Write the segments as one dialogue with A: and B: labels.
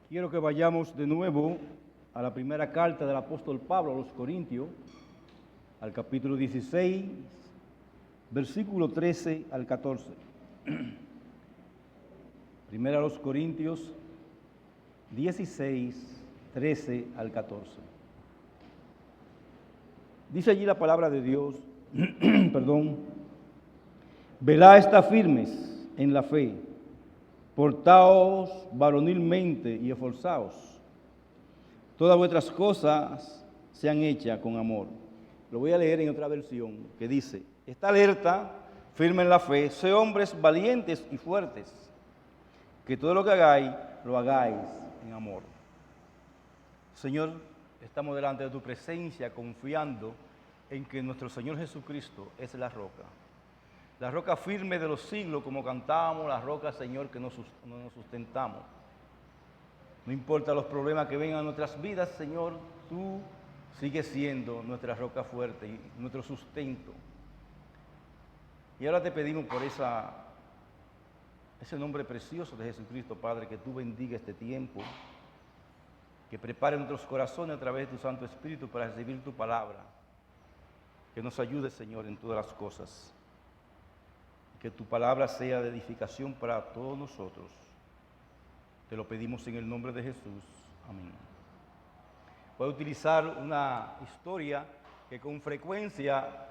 A: Quiero que vayamos de nuevo a la primera carta del apóstol Pablo a los Corintios, al capítulo 16, versículo 13 al 14. Primera a los Corintios 16, 13 al 14. Dice allí la palabra de Dios, velad, está firmes en la fe, portaos varonilmente y esforzaos. Todas vuestras cosas sean hechas con amor. Lo voy a leer en otra versión que dice: está alerta, firme en la fe, sé hombres valientes y fuertes, que todo lo que hagáis, lo hagáis en amor. Señor, estamos delante de tu presencia confiando en que nuestro Señor Jesucristo es la roca firme de los siglos, como cantábamos, la roca, Señor, que nos sustentamos. No importa los problemas que vengan a nuestras vidas, Señor, tú sigues siendo nuestra roca fuerte y nuestro sustento. Y ahora te pedimos por ese nombre precioso de Jesucristo, Padre, que tú bendiga este tiempo, que prepare nuestros corazones a través de tu Santo Espíritu para recibir tu palabra, que nos ayude, Señor, en todas las cosas. Que tu palabra sea de edificación para todos nosotros. Te lo pedimos en el nombre de Jesús. Amén. Voy a utilizar una historia que con frecuencia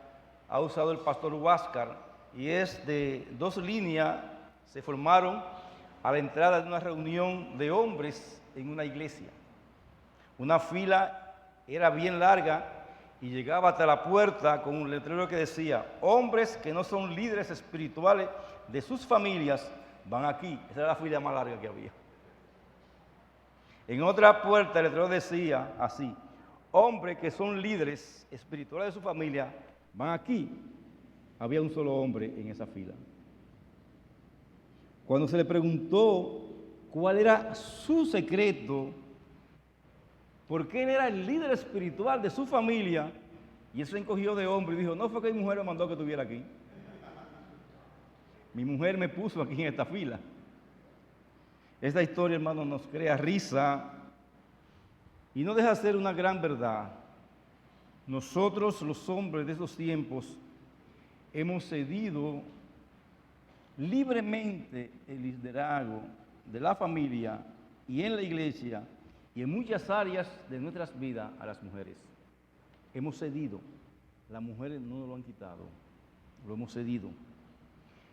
A: ha usado el pastor Huáscar, y es de dos líneas se formaron a la entrada de una reunión de hombres en una iglesia. Una fila era bien larga y llegaba hasta la puerta con un letrero que decía: hombres que no son líderes espirituales de sus familias van aquí. Esa era la fila más larga que había. En otra puerta el letrero decía así: hombres que son líderes espirituales de su familia van aquí. Había un solo hombre en esa fila. Cuando se le preguntó cuál era su secreto, porque él era el líder espiritual de su familia, y él se encogió de hombro y dijo: no fue que mi mujer me mandó que estuviera aquí. Mi mujer me puso aquí en esta fila. Esta historia, hermano, nos crea risa y no deja de ser una gran verdad. Nosotros, los hombres de esos tiempos, hemos cedido libremente el liderazgo de la familia y en la iglesia y en muchas áreas de nuestras vidas a las mujeres. Hemos cedido. Las mujeres no nos lo han quitado. Lo hemos cedido.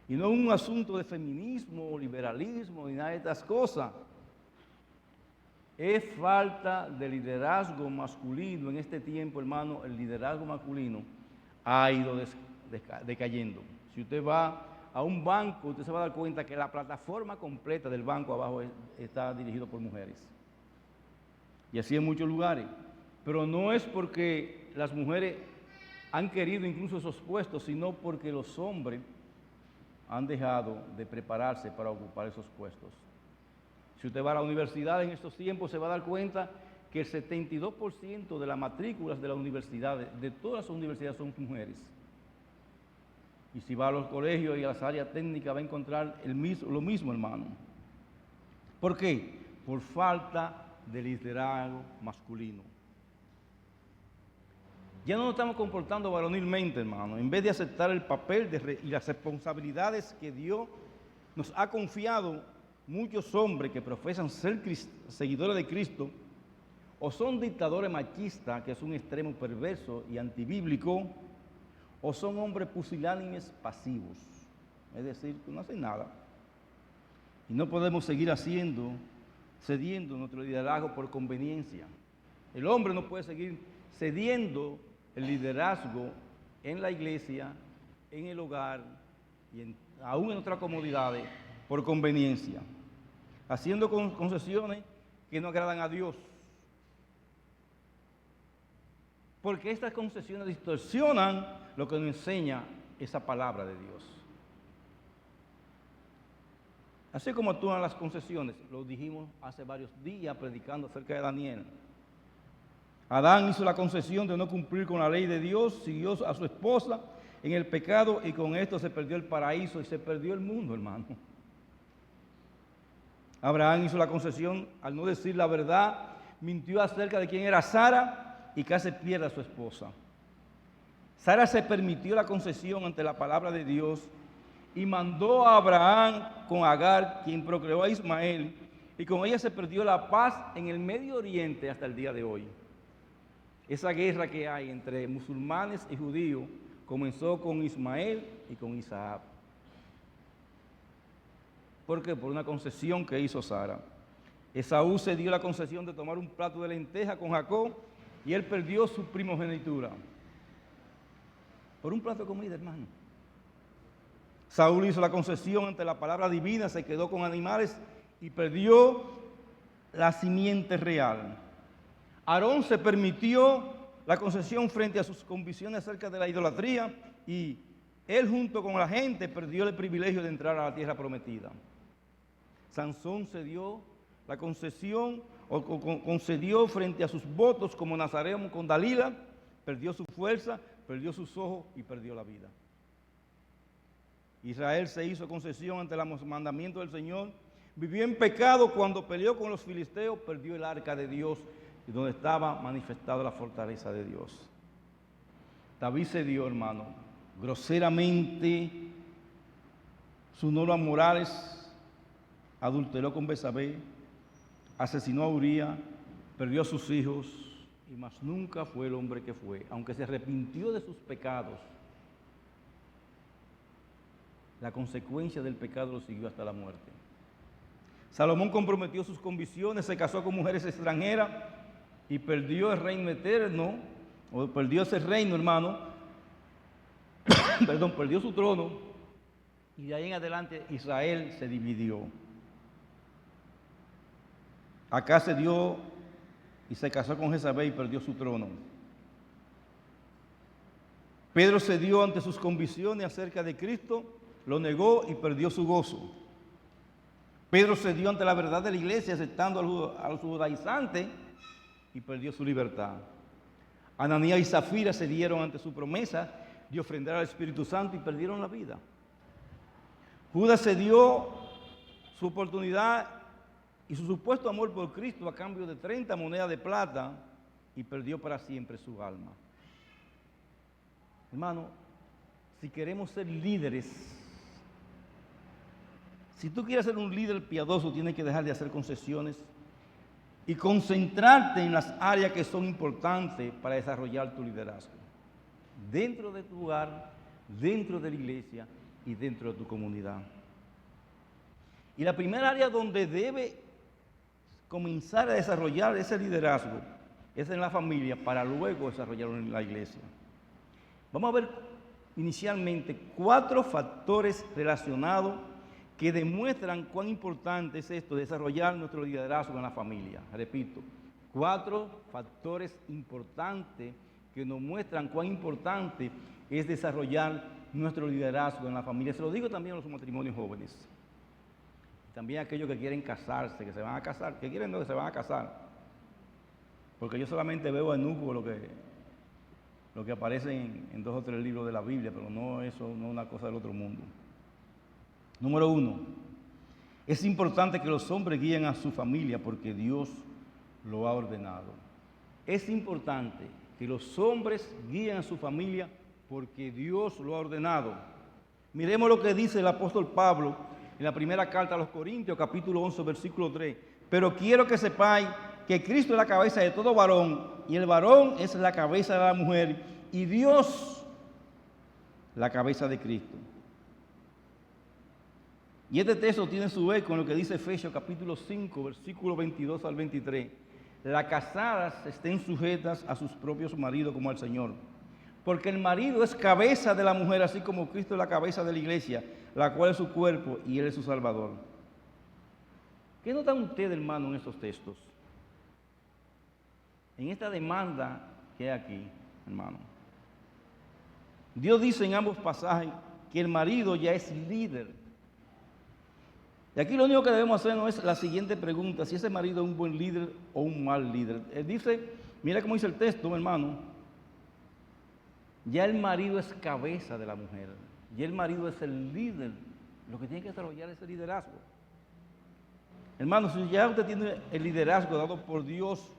A: Y no es un asunto de feminismo, liberalismo, ni nada de estas cosas. Es falta de liderazgo masculino. En este tiempo, hermano, el liderazgo masculino ha ido decayendo. Si usted va a un banco, usted se va a dar cuenta que la plataforma completa del banco abajo está dirigido por mujeres. Y así en muchos lugares. Pero no es porque las mujeres han querido incluso esos puestos, sino porque los hombres han dejado de prepararse para ocupar esos puestos. Si usted va a la universidad en estos tiempos, se va a dar cuenta que el 72% de las matrículas de las universidades, de todas las universidades, son mujeres. Y si va a los colegios y a las áreas técnicas, va a encontrar lo mismo, hermano. ¿Por qué? Por falta de liderazgo masculino. Ya no nos estamos comportando varonilmente, hermano. En vez de aceptar el papel y las responsabilidades que Dios nos ha confiado, muchos hombres que profesan ser seguidores de Cristo o son dictadores machistas, que es un extremo perverso y antibíblico, o son hombres pusilánimes pasivos, es decir, que no hacen nada. Y no podemos seguir cediendo nuestro liderazgo por conveniencia. El hombre no puede seguir cediendo el liderazgo en la iglesia, en el hogar y aún en otras comodidades por conveniencia, haciendo concesiones que no agradan a Dios. Porque estas concesiones distorsionan lo que nos enseña esa palabra de Dios. Así como actúan las concesiones, lo dijimos hace varios días predicando acerca de Daniel. Adán hizo la concesión de no cumplir con la ley de Dios, siguió a su esposa en el pecado y con esto se perdió el paraíso y se perdió el mundo, hermano. Abraham hizo la concesión al no decir la verdad, mintió acerca de quién era Sara y casi pierde a su esposa. Sara se permitió la concesión ante la palabra de Dios y mandó a Abraham con Agar, quien procreó a Ismael, y con ella se perdió la paz en el Medio Oriente hasta el día de hoy. Esa guerra que hay entre musulmanes y judíos comenzó con Ismael y con Isaac. ¿Por qué? Por una concesión que hizo Sara. Esaú se dio la concesión de tomar un plato de lenteja con Jacob y él perdió su primogenitura. Por un plato de comida, hermano. Saúl hizo la concesión ante la palabra divina, se quedó con animales y perdió la simiente real. Aarón se permitió la concesión frente a sus convicciones acerca de la idolatría y él junto con la gente perdió el privilegio de entrar a la tierra prometida. Sansón se dio la concesión o concedió frente a sus votos como nazareo con Dalila, perdió su fuerza, perdió sus ojos y perdió la vida. Israel se hizo concesión ante los mandamientos del Señor, vivió en pecado cuando peleó con los filisteos, perdió el arca de Dios y donde estaba manifestada la fortaleza de Dios. David se dio, hermano, groseramente sus normas morales, adulteró con Betsabé, asesinó a Uría, perdió a sus hijos y más nunca fue el hombre que fue. Aunque se arrepintió de sus pecados, la consecuencia del pecado lo siguió hasta la muerte. Salomón comprometió sus convicciones, se casó con mujeres extranjeras y perdió el reino eterno, o perdió ese reino, hermano, perdón, perdió su trono y de ahí en adelante Israel se dividió. Acá se dio y se casó con Jezabel y perdió su trono. Pedro se dio ante sus convicciones acerca de Cristo, lo negó y perdió su gozo. Pedro se dio ante la verdad de la iglesia aceptando a los judaizantes y perdió su libertad. Ananías y Zafira se dieron ante su promesa de ofrendar al Espíritu Santo y perdieron la vida. Judas se dio su oportunidad y su supuesto amor por Cristo a cambio de 30 monedas de plata y perdió para siempre su alma. Hermano, si queremos ser líderes, si tú quieres ser un líder piadoso, tienes que dejar de hacer concesiones y concentrarte en las áreas que son importantes para desarrollar tu liderazgo. Dentro de tu hogar, dentro de la iglesia y dentro de tu comunidad. Y la primera área donde debe comenzar a desarrollar ese liderazgo es en la familia para luego desarrollarlo en la iglesia. Vamos a ver inicialmente 4 factores relacionados que demuestran cuán importante es esto, desarrollar nuestro liderazgo en la familia. Repito, 4 factores importantes que nos muestran cuán importante es desarrollar nuestro liderazgo en la familia. Se lo digo también a los matrimonios jóvenes. También a aquellos que quieren casarse, que se van a casar, que quieren no, que se van a casar. Porque yo solamente veo en Nuco lo que aparece en 2 o 3 libros de la Biblia, pero no eso, no una cosa del otro mundo. Número 1, es importante que los hombres guíen a su familia porque Dios lo ha ordenado. Es importante que los hombres guíen a su familia porque Dios lo ha ordenado. Miremos lo que dice el apóstol Pablo en la primera carta a los Corintios, capítulo 11, versículo 3. Pero quiero que sepáis que Cristo es la cabeza de todo varón, y el varón es la cabeza de la mujer, y Dios la cabeza de Cristo. Y este texto tiene su eco en lo que dice Efesios capítulo 5, versículo 22 al 23. Las casadas estén sujetas a sus propios maridos como al Señor. Porque el marido es cabeza de la mujer, así como Cristo es la cabeza de la iglesia, la cual es su cuerpo y Él es su Salvador. ¿Qué notan ustedes, hermano, en estos textos? En esta demanda que hay aquí, hermano. Dios dice en ambos pasajes que el marido ya es líder. Y aquí lo único que debemos hacer no es la siguiente pregunta, si ese marido es un buen líder o un mal líder. Él dice, mira cómo dice el texto, hermano, ya el marido es cabeza de la mujer, ya el marido es el líder, lo que tiene que desarrollar es el liderazgo. Hermanos, si ya usted tiene el liderazgo dado por Dios,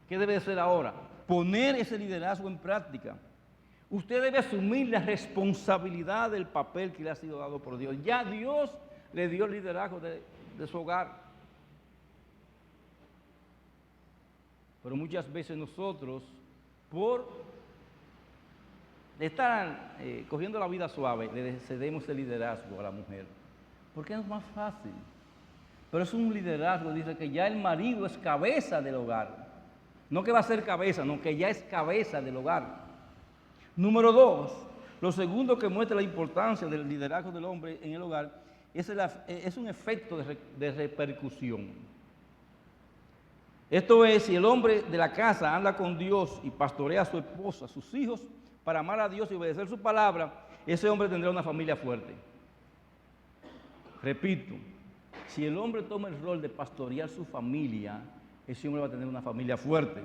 A: ¿qué debe hacer ahora? Poner ese liderazgo en práctica. Usted debe asumir la responsabilidad del papel que le ha sido dado por Dios. Ya Dios le dio el liderazgo de su hogar. Pero muchas veces nosotros, por estar cogiendo la vida suave, le cedemos el liderazgo a la mujer. Porque es más fácil. Pero es un liderazgo, dice que ya el marido es cabeza del hogar. No que va a ser cabeza, no, que ya es cabeza del hogar. Número 2, lo segundo que muestra la importancia del liderazgo del hombre en el hogar es un efecto de repercusión. Esto es, si el hombre de la casa anda con Dios y pastorea a su esposa, a sus hijos, para amar a Dios y obedecer su palabra, ese hombre tendrá una familia fuerte. Repito, si el hombre toma el rol de pastorear su familia, ese hombre va a tener una familia fuerte.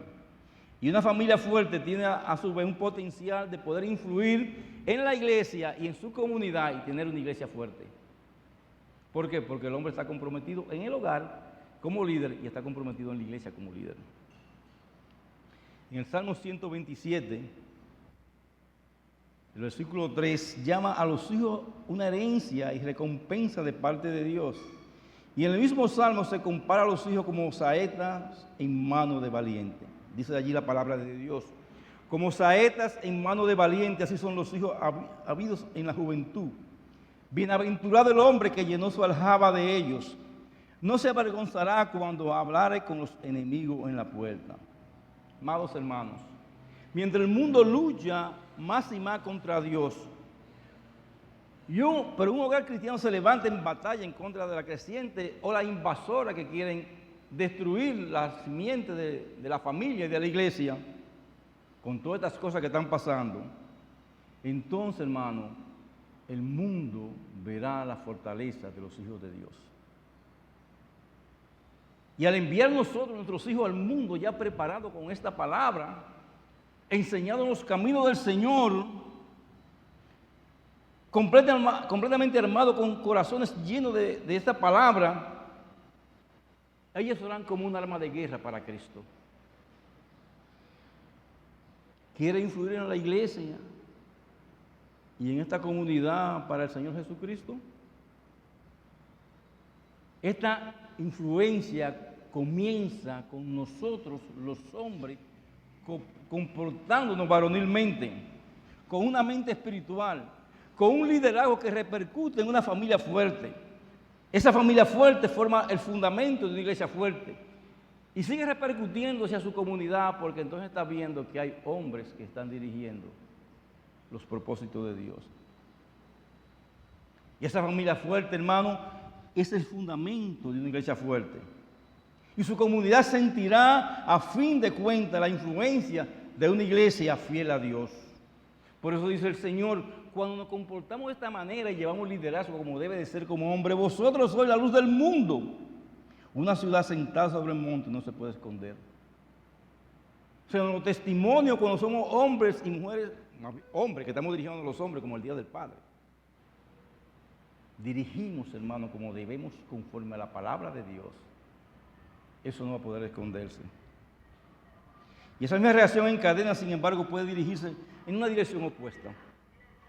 A: Y una familia fuerte tiene a su vez un potencial de poder influir en la iglesia y en su comunidad y tener una iglesia fuerte. ¿Por qué? Porque el hombre está comprometido en el hogar como líder y está comprometido en la iglesia como líder. En el Salmo 127, el versículo 3, llama a los hijos una herencia y recompensa de parte de Dios. Y en el mismo Salmo se compara a los hijos como saetas en mano de valiente. Dice allí la palabra de Dios. Como saetas en mano de valiente, así son los hijos habidos en la juventud. Bienaventurado el hombre que llenó su aljaba de ellos. No se avergonzará cuando hablare con los enemigos en la puerta. Amados hermanos, mientras el mundo lucha más y más contra Dios, pero un hogar cristiano se levanta en batalla en contra de la creciente o la invasora que quieren destruir la simiente de la familia y de la iglesia, con todas estas cosas que están pasando, entonces, hermano, el mundo verá la fortaleza de los hijos de Dios. Y al enviar nosotros nuestros hijos al mundo ya preparados con esta palabra, enseñados los caminos del Señor, completamente armados con corazones llenos de esta palabra, ellos serán como un arma de guerra para Cristo. Quiere influir en la iglesia y en esta comunidad para el Señor Jesucristo. Esta influencia comienza con nosotros, los hombres, comportándonos varonilmente, con una mente espiritual, con un liderazgo que repercute en una familia fuerte. Esa familia fuerte forma el fundamento de una iglesia fuerte y sigue repercutiendo hacia su comunidad, porque entonces está viendo que hay hombres que están dirigiendo los propósitos de Dios. Y esa familia fuerte, hermano, es el fundamento de una iglesia fuerte. Y su comunidad sentirá a fin de cuentas la influencia de una iglesia fiel a Dios. Por eso dice el Señor, cuando nos comportamos de esta manera y llevamos liderazgo como debe de ser como hombre, vosotros sois la luz del mundo. Una ciudad sentada sobre un monte no se puede esconder. O sea, los testimonios cuando somos hombres y mujeres, hombres que estamos dirigiendo a los hombres como el Día del Padre. Dirigimos, hermano, como debemos conforme a la palabra de Dios. Eso no va a poder esconderse. Y esa misma reacción en cadena, sin embargo, puede dirigirse en una dirección opuesta.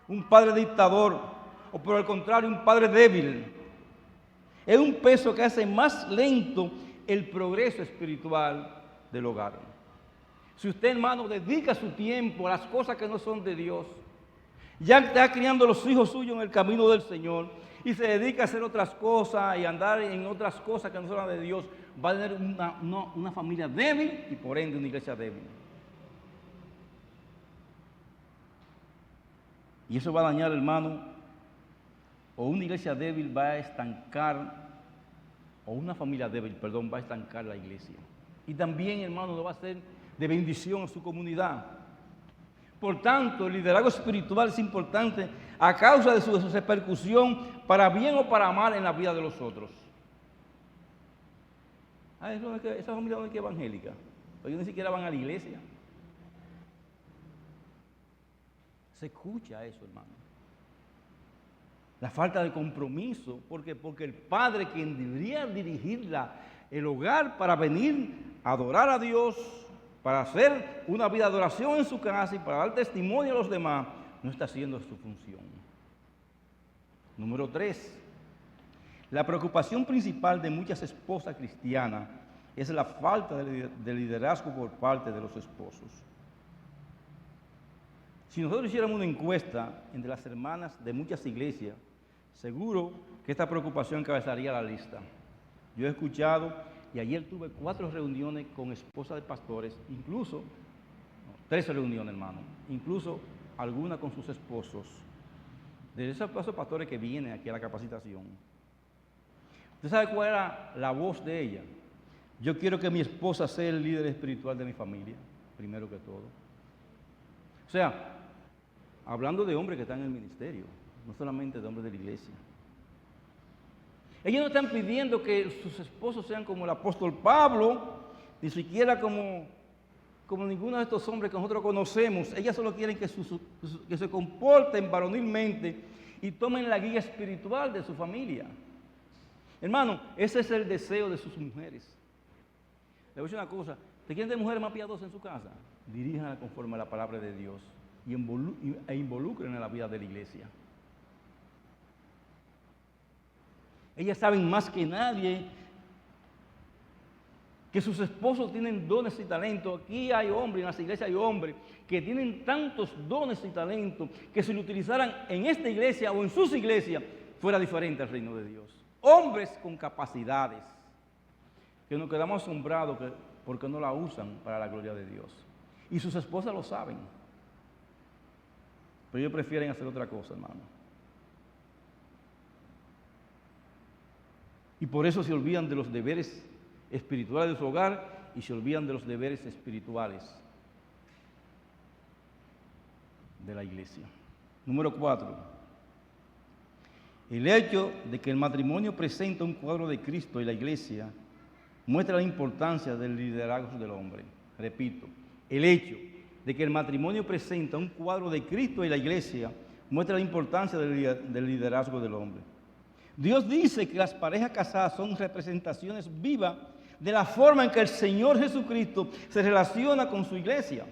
A: Un padre dictador, o por el contrario, un padre débil, es un peso que hace más lento el progreso espiritual del hogar. Si usted, hermano, dedica su tiempo a las cosas que no son de Dios, ya está criando a los hijos suyos en el camino del Señor y se dedica a hacer otras cosas y andar en otras cosas que no son de Dios, va a tener una familia débil y por ende una iglesia débil. Y eso va a dañar, hermano, o una iglesia débil va a estancar, o una familia débil, perdón, va a estancar la iglesia. Y también, hermano, no va a ser de bendición a su comunidad. Por tanto, el liderazgo espiritual es importante a causa de su repercusión para bien o para mal en la vida de los otros. Esa familia no es que evangélica, ellos ni siquiera van a la iglesia. Se escucha eso, hermano. la falta de compromiso. ¿Por qué? Porque el padre, quien debería dirigir el hogar para venir a adorar a Dios, para hacer una vida de adoración en su casa y para dar testimonio a los demás, no está haciendo su función. Número 3. La preocupación principal de muchas esposas cristianas es la falta de liderazgo por parte de los esposos. Si nosotros hiciéramos una encuesta entre las hermanas de muchas iglesias, seguro que esta preocupación encabezaría la lista. Yo he escuchado, y ayer tuve 4 reuniones con esposas de pastores, incluso, 13 reuniones, hermano, incluso algunas con sus esposos, de esos pastores que vienen aquí a la capacitación. ¿Usted sabe cuál era la voz de ella? Yo quiero que mi esposa sea el líder espiritual de mi familia, primero que todo. O sea, hablando de hombres que están en el ministerio, no solamente de hombres de la iglesia. Ellos no están pidiendo que sus esposos sean como el apóstol Pablo, ni siquiera como ninguno de estos hombres que nosotros conocemos. Ellas solo quieren que se comporten varonilmente y tomen la guía espiritual de su familia. Hermano, ese es el deseo de sus mujeres. Le voy a decir una cosa, ¿te quieren de mujeres más piadosas en su casa? Diríjanla conforme a la palabra de Dios e involucren en la vida de la iglesia. Ellas saben más que nadie que sus esposos tienen dones y talentos. Aquí hay hombres, en las iglesias hay hombres que tienen tantos dones y talentos que si lo utilizaran en esta iglesia o en sus iglesias, fuera diferente al reino de Dios. Hombres con capacidades, que nos quedamos asombrados porque no la usan para la gloria de Dios. Y sus esposas lo saben. Pero ellos prefieren hacer otra cosa, hermano. Y por eso se olvidan de los deberes espirituales de su hogar y se olvidan de los deberes espirituales de la iglesia. Número 4. El hecho de que el matrimonio presenta un cuadro de Cristo y la iglesia muestra la importancia del liderazgo del hombre. Repito, el hecho de que el matrimonio presenta un cuadro de Cristo y la iglesia muestra la importancia del liderazgo del hombre. Dios dice que las parejas casadas son representaciones vivas de la forma en que el Señor Jesucristo se relaciona con su iglesia.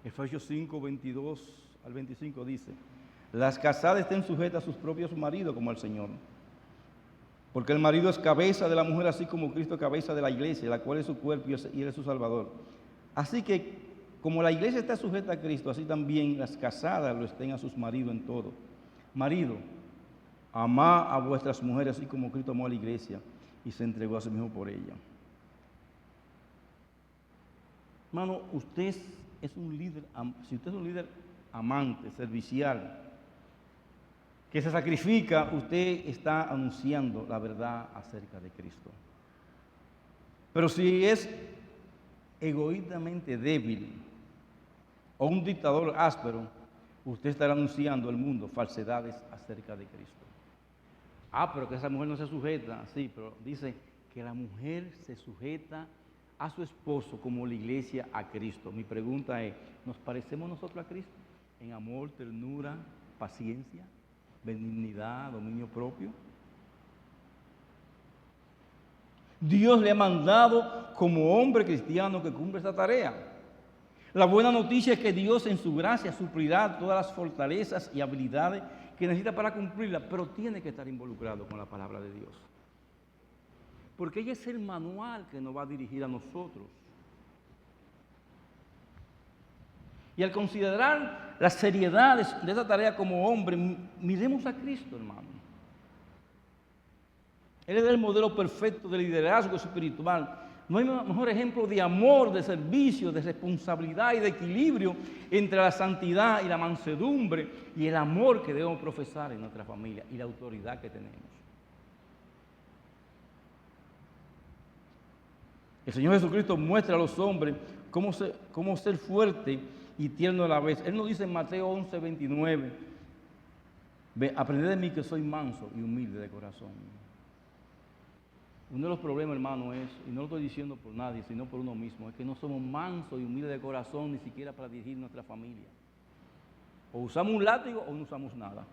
A: Efesios 5, 22 al 25 dice: las casadas estén sujetas a sus propios maridos como al Señor. Porque el marido es cabeza de la mujer, así como Cristo es cabeza de la iglesia, la cual es su cuerpo y él es su Salvador. Así que, como la iglesia está sujeta a Cristo, así también las casadas lo estén a sus maridos en todo. Marido, amad a vuestras mujeres, así como Cristo amó a la iglesia y se entregó a sí mismo por ella. Hermano, usted es un líder, si usted es un líder amante, servicial, que se sacrifica, usted está anunciando la verdad acerca de Cristo. Pero si es egoístamente débil o un dictador áspero, usted estará anunciando al mundo falsedades acerca de Cristo. Pero que esa mujer no se sujeta. Sí, pero dice que la mujer se sujeta a su esposo como la iglesia a Cristo. Mi pregunta es, ¿nos parecemos nosotros a Cristo en amor, ternura, paciencia, benignidad, dominio propio? Dios le ha mandado como hombre cristiano que cumpla esta tarea. La buena noticia es que Dios en su gracia suplirá todas las fortalezas y habilidades que necesita para cumplirla, pero tiene que estar involucrado con la palabra de Dios. Porque ella es el manual que nos va a dirigir a nosotros. Y al considerar la seriedad de esta tarea como hombre, miremos a Cristo, hermano. Él es el modelo perfecto de liderazgo espiritual. No hay mejor ejemplo de amor, de servicio, de responsabilidad y de equilibrio entre la santidad y la mansedumbre y el amor que debemos profesar en nuestra familia y la autoridad que tenemos. El Señor Jesucristo muestra a los hombres cómo ser fuerte y tierno a la vez. Él nos dice en Mateo 11, 29, aprended de mí que soy manso y humilde de corazón. Uno de los problemas, hermano, es, y no lo estoy diciendo por nadie, sino por uno mismo, es que no somos mansos y humildes de corazón ni siquiera para dirigir nuestra familia. O usamos un látigo o no usamos nada.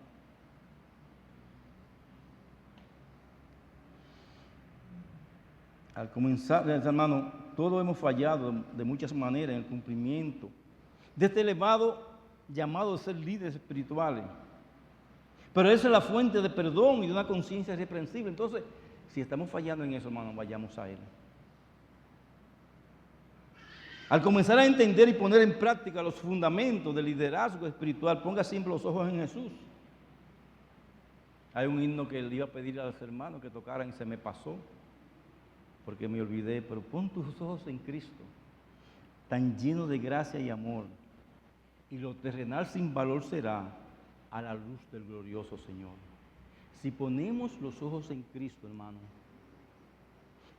A: Al comenzar, hermano, todos hemos fallado de muchas maneras en el cumplimiento de este elevado llamado de ser líderes espirituales. Pero esa es la fuente de perdón y de una conciencia irreprensible. Entonces, si estamos fallando en eso, hermano, vayamos a Él. Al comenzar a entender y poner en práctica los fundamentos del liderazgo espiritual, ponga siempre los ojos en Jesús. Hay un himno que le iba a pedir a los hermanos que tocaran y se me pasó, porque me olvidé, pero pon tus ojos en Cristo, tan lleno de gracia y amor, y lo terrenal sin valor será a la luz del glorioso Señor. Si ponemos los ojos en Cristo, hermano,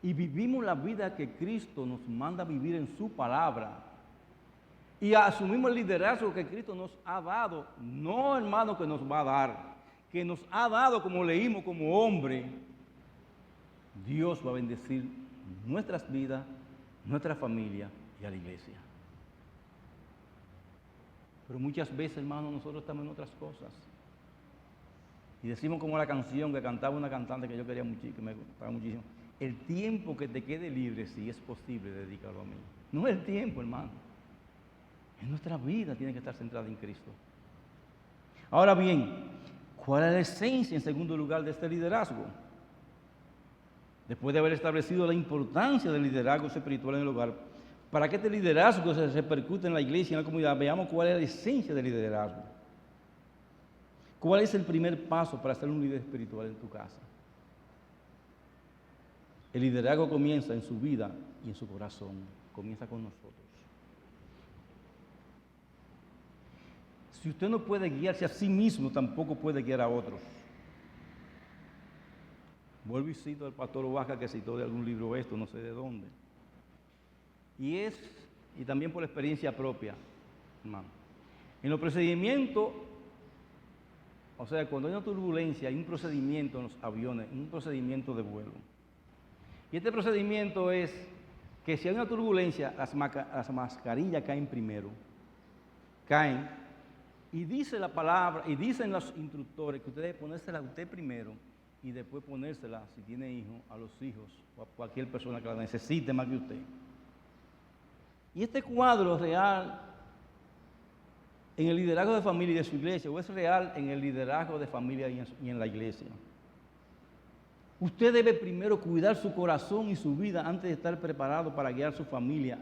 A: y vivimos la vida que Cristo nos manda vivir en su palabra, y asumimos el liderazgo que Cristo nos ha dado, no hermano que nos va a dar, que nos ha dado como leímos como hombre, Dios va a bendecir nuestras vidas, nuestra familia y a la iglesia. Pero muchas veces, hermano, nosotros estamos en otras cosas. Y decimos como la canción que cantaba una cantante que yo quería muchísimo, que me gustaba muchísimo. El tiempo que te quede libre, si es posible, dedícalo a mí. No es el tiempo, hermano. En nuestra vida tiene que estar centrada en Cristo. Ahora bien, ¿cuál es la esencia, en segundo lugar, de este liderazgo? Después de haber establecido la importancia del liderazgo espiritual en el hogar, para que este liderazgo se repercute en la iglesia y en la comunidad, veamos cuál es la esencia del liderazgo. ¿Cuál es el primer paso para ser un líder espiritual en tu casa? El liderazgo comienza en su vida y en su corazón. Comienza con nosotros. Si usted no puede guiarse a sí mismo, tampoco puede guiar a otros. Vuelvo y cito al pastor Oaxaca, que citó de algún libro esto, no sé de dónde. Y también por la experiencia propia, hermano. En los procedimientos, o sea, cuando hay una turbulencia, hay un procedimiento en los aviones, un procedimiento de vuelo. Y este procedimiento es que si hay una turbulencia, las mascarillas caen primero. Caen. Y dice la palabra, y dicen los instructores que usted debe ponérsela a usted primero y después ponérsela, si tiene hijos, a los hijos o a cualquier persona que la necesite más que usted. Y este cuadro real en el liderazgo de familia y de su iglesia, o es real en el liderazgo de familia y en la iglesia. Usted debe primero cuidar su corazón y su vida antes de estar preparado para guiar a su familia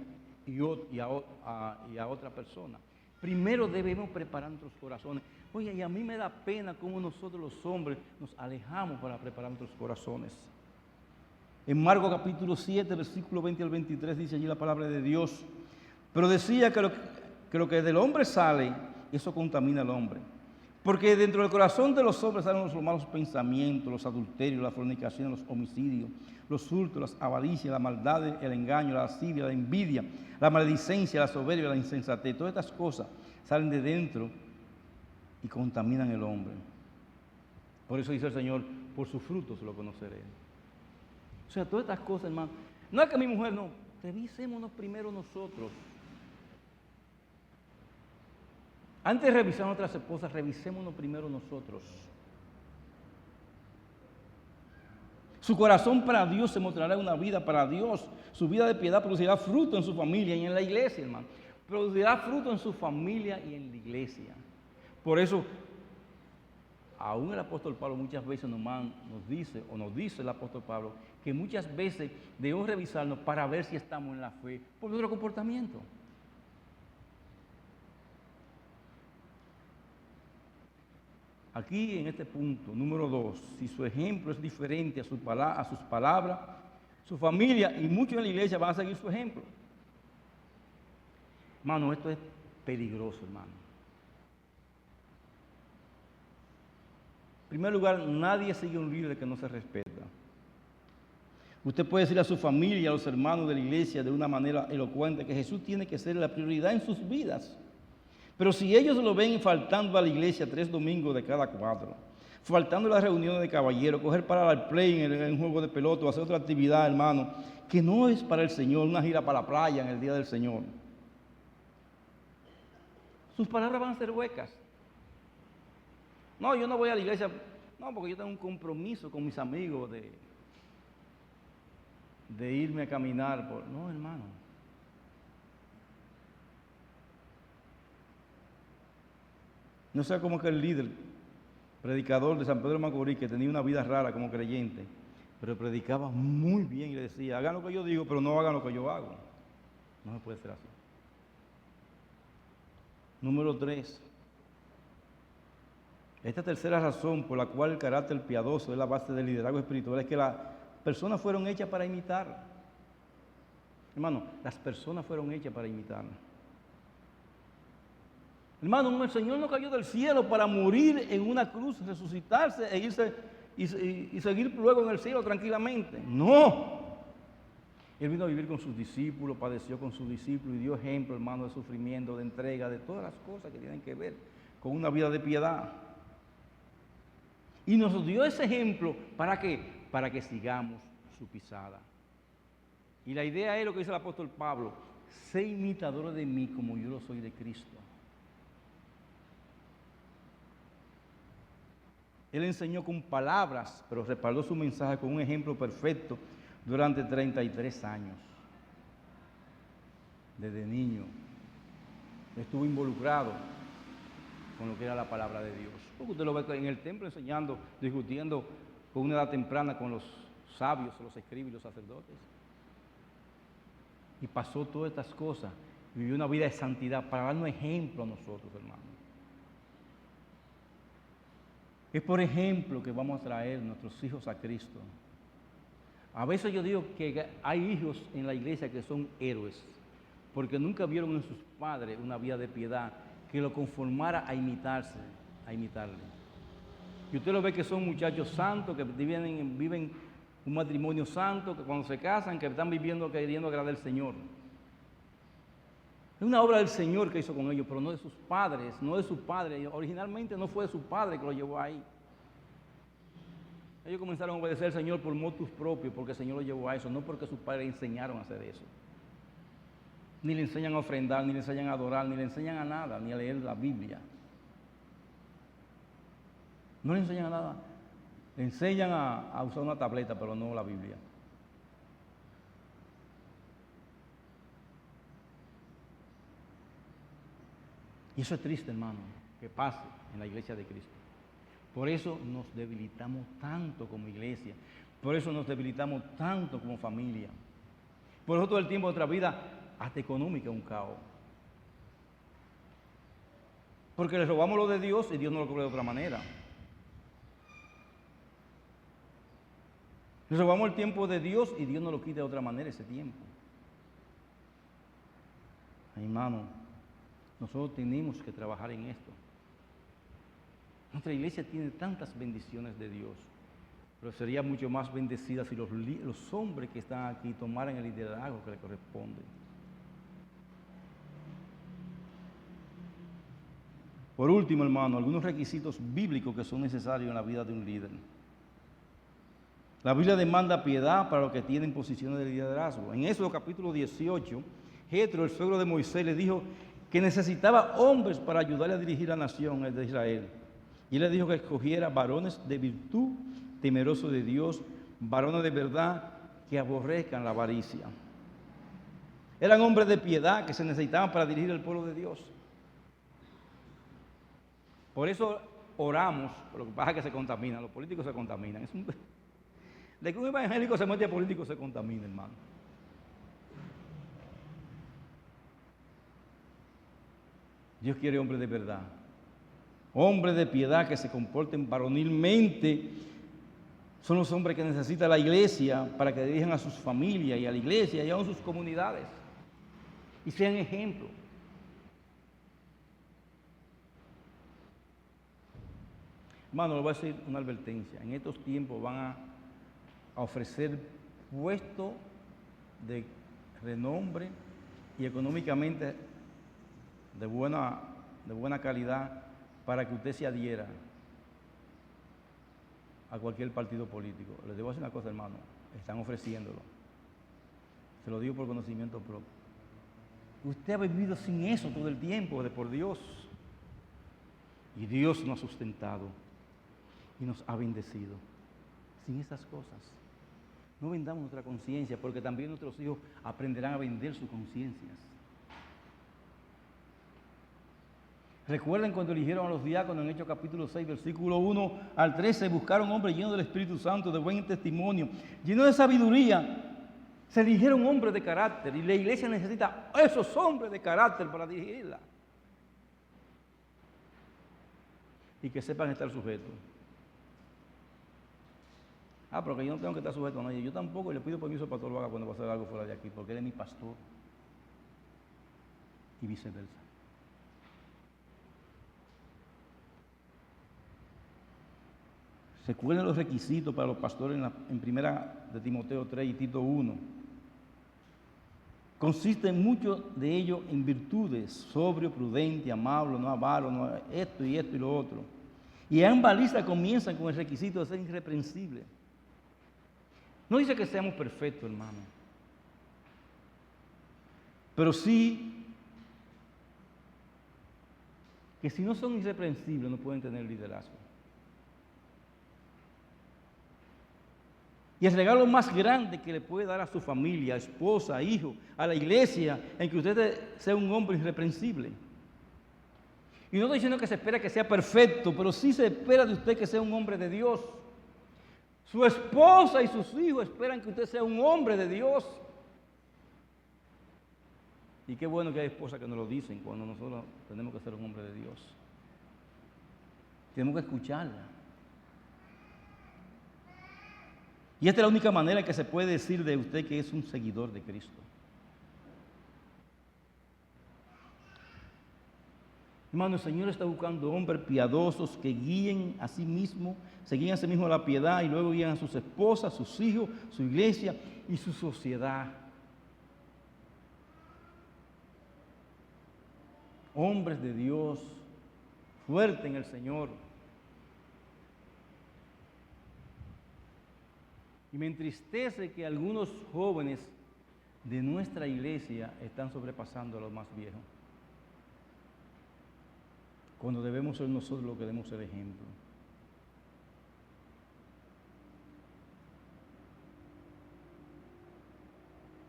A: y a otra persona. Primero debemos preparar nuestros corazones. Oye, y a mí me da pena cómo nosotros los hombres nos alejamos para preparar nuestros corazones. En Marcos capítulo 7, versículo 20 al 23, dice allí la palabra de Dios. Pero decía que lo que del hombre sale, eso contamina al hombre. Porque dentro del corazón de los hombres salen los malos pensamientos, los adulterios, la fornicación, los homicidios, los hurtos, las avaricias, la maldad, el engaño, la lascivia, la envidia, la maledicencia, la soberbia, la insensatez. Todas estas cosas salen de dentro y contaminan el hombre. Por eso dice el Señor, por sus frutos lo conoceré. O sea, todas estas cosas, hermano. No es que mi mujer no, revisémonos primero nosotros. Antes de revisar a nuestras esposas, revisémonos primero nosotros. Su corazón para Dios se mostrará una vida para Dios. Su vida de piedad producirá fruto en su familia y en la iglesia, hermano. Producirá fruto en su familia y en la iglesia. Por eso, aún el apóstol Pablo muchas veces nos dice el apóstol Pablo, que muchas veces debemos revisarnos para ver si estamos en la fe por nuestro comportamiento. Aquí en este punto, número 2, si su ejemplo es diferente a sus palabras, su familia y muchos en la iglesia van a seguir su ejemplo. Hermano, esto es peligroso, hermano. En primer lugar, nadie sigue un líder que no se respeta. Usted puede decirle a su familia y a los hermanos de la iglesia de una manera elocuente que Jesús tiene que ser la prioridad en sus vidas. Pero si ellos lo ven faltando a la iglesia 3 domingos de cada 4, faltando las reuniones de caballeros, coger para el play en un juego de pelota o hacer otra actividad, hermano, que no es para el Señor, una gira para la playa en el día del Señor, sus palabras van a ser huecas. No, yo no voy a la iglesia, no, porque yo tengo un compromiso con mis amigos de irme a caminar por... No, hermano. No sea como que el líder, predicador de San Pedro de Macorís, que tenía una vida rara como creyente, pero predicaba muy bien y le decía, hagan lo que yo digo, pero no hagan lo que yo hago. No se puede ser así. Número 3. Esta tercera razón por la cual el carácter piadoso es la base del liderazgo espiritual es que las personas fueron hechas para imitar. Hermano, las personas fueron hechas para imitar. Hermano, el Señor no cayó del cielo para morir en una cruz, resucitarse e irse y seguir luego en el cielo tranquilamente. No. Él vino a vivir con sus discípulos, padeció con sus discípulos y dio ejemplo, hermano, de sufrimiento, de entrega, de todas las cosas que tienen que ver con una vida de piedad. Y nos dio ese ejemplo, ¿para qué? Para que sigamos su pisada. Y la idea es lo que dice el apóstol Pablo, sé imitadores de mí como yo lo soy de Cristo. Él enseñó con palabras, pero respaldó su mensaje con un ejemplo perfecto durante 33 años. Desde niño estuvo involucrado con lo que era la palabra de Dios. Porque usted lo ve en el templo enseñando, discutiendo con una edad temprana con los sabios, los escribas y los sacerdotes. Y pasó todas estas cosas, vivió una vida de santidad para darnos ejemplo a nosotros, hermanos. Es por ejemplo que vamos a traer nuestros hijos a Cristo. A veces yo digo que hay hijos en la iglesia que son héroes, porque nunca vieron en sus padres una vida de piedad que lo conformara a imitarle. Y usted lo ve que son muchachos santos, que viven un matrimonio santo, que cuando se casan, que están viviendo queriendo agradar al Señor. Es una obra del Señor que hizo con ellos, pero no de sus padres, no de su padre. Originalmente no fue de su padre que lo llevó ahí. Ellos comenzaron a obedecer al Señor por motus propios, porque el Señor lo llevó a eso, no porque sus padres le enseñaron a hacer eso. Ni le enseñan a ofrendar, ni le enseñan a adorar, ni le enseñan a nada, ni a leer la Biblia. No le enseñan a nada. Le enseñan a usar una tableta, pero no la Biblia. Y eso es triste, hermano, que pase en la iglesia de Cristo. Por eso nos debilitamos tanto como iglesia. Por eso nos debilitamos tanto como familia. Por eso todo el tiempo de nuestra vida, hasta económica, es un caos. Porque le robamos lo de Dios y Dios no lo cubre de otra manera. Le robamos el tiempo de Dios y Dios no lo quita de otra manera ese tiempo. Hermano, nosotros tenemos que trabajar en esto. Nuestra iglesia tiene tantas bendiciones de Dios, pero sería mucho más bendecida si los hombres que están aquí tomaran el liderazgo que le corresponde. Por último, hermano, algunos requisitos bíblicos que son necesarios en la vida de un líder. La Biblia demanda piedad para los que tienen posiciones de liderazgo. En Éxodo capítulo 18, Jetro, el suegro de Moisés, le dijo que necesitaba hombres para ayudarle a dirigir la nación de Israel. Y él le dijo que escogiera varones de virtud, temerosos de Dios, varones de verdad que aborrezcan la avaricia. Eran hombres de piedad que se necesitaban para dirigir el pueblo de Dios. Por eso oramos, lo que pasa es que se contaminan, los políticos se contaminan. De que un evangélico se mete a político se contamina, hermano. Dios quiere hombres de verdad. Hombres de piedad que se comporten varonilmente. Son los hombres que necesita la iglesia para que dirijan a sus familias y a la iglesia y a sus comunidades. Y sean ejemplo. Hermano, le voy a decir una advertencia. En estos tiempos van a ofrecer puestos de renombre y económicamente de buena calidad para que usted se adhiera a cualquier partido político. Les debo decir una cosa, hermano, están ofreciéndolo. Se lo digo por conocimiento propio. Usted ha vivido sin eso todo el tiempo, de por Dios. Y Dios nos ha sustentado y nos ha bendecido sin esas cosas. No vendamos nuestra conciencia, porque también nuestros hijos aprenderán a vender sus conciencias. Recuerden cuando eligieron a los diáconos en Hechos capítulo 6, versículo 1 al 13, buscaron hombres llenos del Espíritu Santo, de buen testimonio, llenos de sabiduría. Se eligieron hombres de carácter y la iglesia necesita esos hombres de carácter para dirigirla. Y que sepan estar sujetos. Pero que yo no tengo que estar sujeto a nadie. Yo tampoco le pido permiso al pastor Vaga cuando va a hacer algo fuera de aquí, porque él es mi pastor. Y viceversa. Recuerden los requisitos para los pastores en primera de Timoteo 3 y Tito 1. Consisten muchos de ellos en virtudes, sobrio, prudente, amable, no avaro, no esto y lo otro. Y ambas listas comienzan con el requisito de ser irreprensible. No dice que seamos perfectos, hermano. Pero sí que si no son irreprensibles no pueden tener liderazgo. Y el regalo más grande que le puede dar a su familia, esposa, hijo, a la iglesia, en que usted sea un hombre irreprensible. Y no estoy diciendo que se espera que sea perfecto, pero sí se espera de usted que sea un hombre de Dios. Su esposa y sus hijos esperan que usted sea un hombre de Dios. Y qué bueno que hay esposas que nos lo dicen cuando nosotros tenemos que ser un hombre de Dios. Tenemos que escucharla. Y esta es la única manera en que se puede decir de usted que es un seguidor de Cristo. Hermano, el Señor está buscando hombres piadosos que guíen a sí mismos, se guíen a sí mismos la piedad y luego guían a sus esposas, sus hijos, su iglesia y su sociedad. Hombres de Dios, fuertes en el Señor. Y me entristece que algunos jóvenes de nuestra iglesia están sobrepasando a los más viejos, cuando debemos ser nosotros los que demos el ejemplo.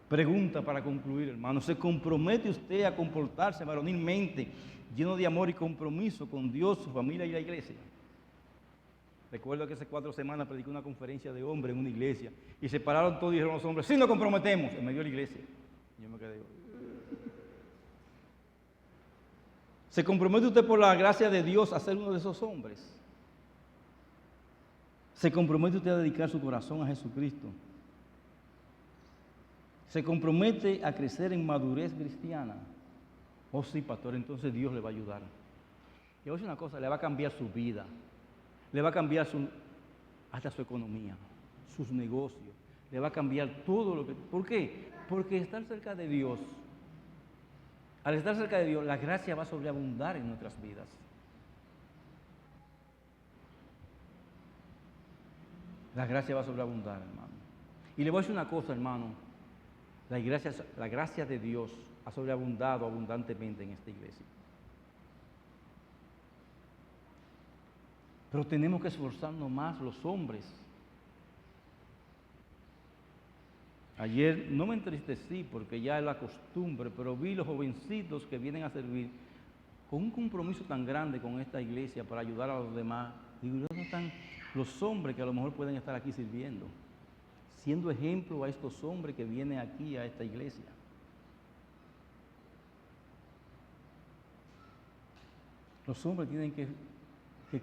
A: Pregunta para concluir, hermano. ¿Se compromete usted a comportarse varonilmente, lleno de amor y compromiso con Dios, su familia y la iglesia? Recuerdo que hace 4 semanas prediqué una conferencia de hombres en una iglesia y se pararon todos y dijeron los hombres: sí, nos comprometemos, en medio de la iglesia. Yo me quedé. ¿Se compromete usted por la gracia de Dios a ser uno de esos hombres? ¿Se compromete usted a dedicar su corazón a Jesucristo? ¿Se compromete a crecer en madurez cristiana? Oh sí, pastor, entonces Dios le va a ayudar. Y voy a decir una cosa, le va a cambiar su vida. Le va a cambiar hasta su economía, sus negocios. Le va a cambiar todo lo que... ¿Por qué? Porque estar cerca de Dios, al estar cerca de Dios, la gracia va a sobreabundar en nuestras vidas. La gracia va a sobreabundar, hermano. Y le voy a decir una cosa, hermano. La gracia de Dios ha sobreabundado abundantemente en esta iglesia. Pero tenemos que esforzarnos más los hombres. Ayer no me entristecí porque ya es la costumbre, pero vi los jovencitos que vienen a servir con un compromiso tan grande con esta iglesia para ayudar a los demás. Digo, ¿dónde están los hombres que a lo mejor pueden estar aquí sirviendo? Siendo ejemplo a estos hombres que vienen aquí a esta iglesia. Los hombres tienen que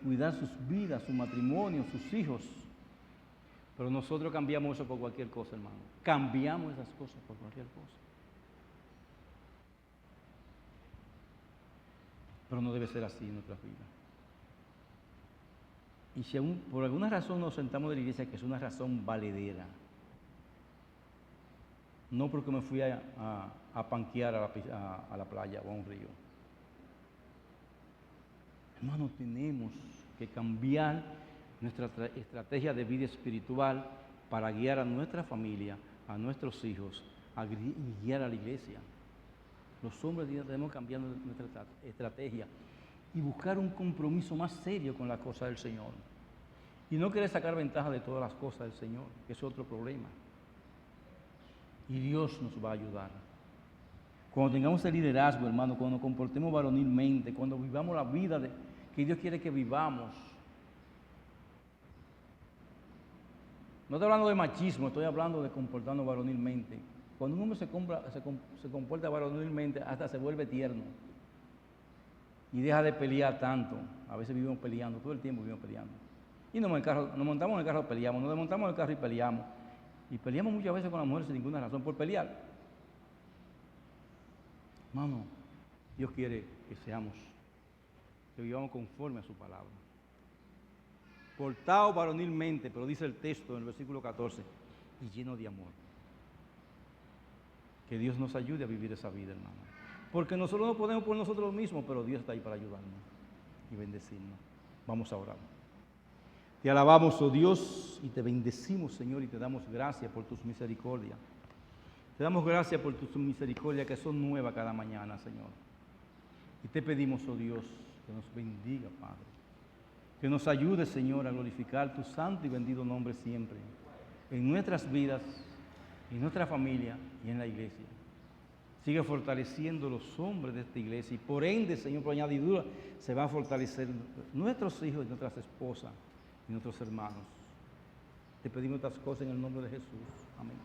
A: cuidar sus vidas, su matrimonio, sus hijos. Pero nosotros cambiamos eso por cualquier cosa, hermano. Cambiamos esas cosas por cualquier cosa. Pero no debe ser así en nuestras vidas. Y si aún por alguna razón nos sentamos de la iglesia, que es una razón valedera, no porque me fui a panquear a la playa o a un río. Hermano, tenemos que cambiar nuestra estrategia de vida espiritual para guiar a nuestra familia, a nuestros hijos, y guiar a la iglesia. Los hombres debemos cambiar nuestra estrategia y buscar un compromiso más serio con las cosas del Señor. Y no querer sacar ventaja de todas las cosas del Señor, que es otro problema. y Dios nos va a ayudar. Cuando tengamos el liderazgo, hermano, cuando nos comportemos varonilmente, cuando vivamos la vida que Dios quiere que vivamos. No estoy hablando de machismo, estoy hablando de comportarnos varonilmente. Cuando un hombre se comporta varonilmente, hasta se vuelve tierno. Y deja de pelear tanto. A veces vivimos peleando, todo el tiempo vivimos peleando. Y nos montamos en el carro, peleamos, nos desmontamos en el carro y peleamos. Y peleamos muchas veces con las mujeres sin ninguna razón por pelear. Hermano, Dios quiere que vivamos conforme a su palabra. Portado varonilmente, pero dice el texto en el versículo 14, y lleno de amor. Que Dios nos ayude a vivir esa vida, hermano. Porque nosotros no podemos por nosotros mismos, pero Dios está ahí para ayudarnos y bendecirnos. Vamos a orar. Te alabamos, oh Dios, y te bendecimos, Señor, y te damos gracias por tus misericordias. Te damos gracias por tus misericordias que son nuevas cada mañana, Señor. Y te pedimos, oh Dios, que nos bendiga, Padre. Que nos ayude, Señor, a glorificar tu santo y bendito nombre siempre, en nuestras vidas, en nuestra familia y en la iglesia. Sigue fortaleciendo los hombres de esta iglesia y por ende, Señor, por añadidura, se van a fortalecer nuestros hijos y nuestras esposas y nuestros hermanos. Te pedimos estas cosas en el nombre de Jesús. Amén.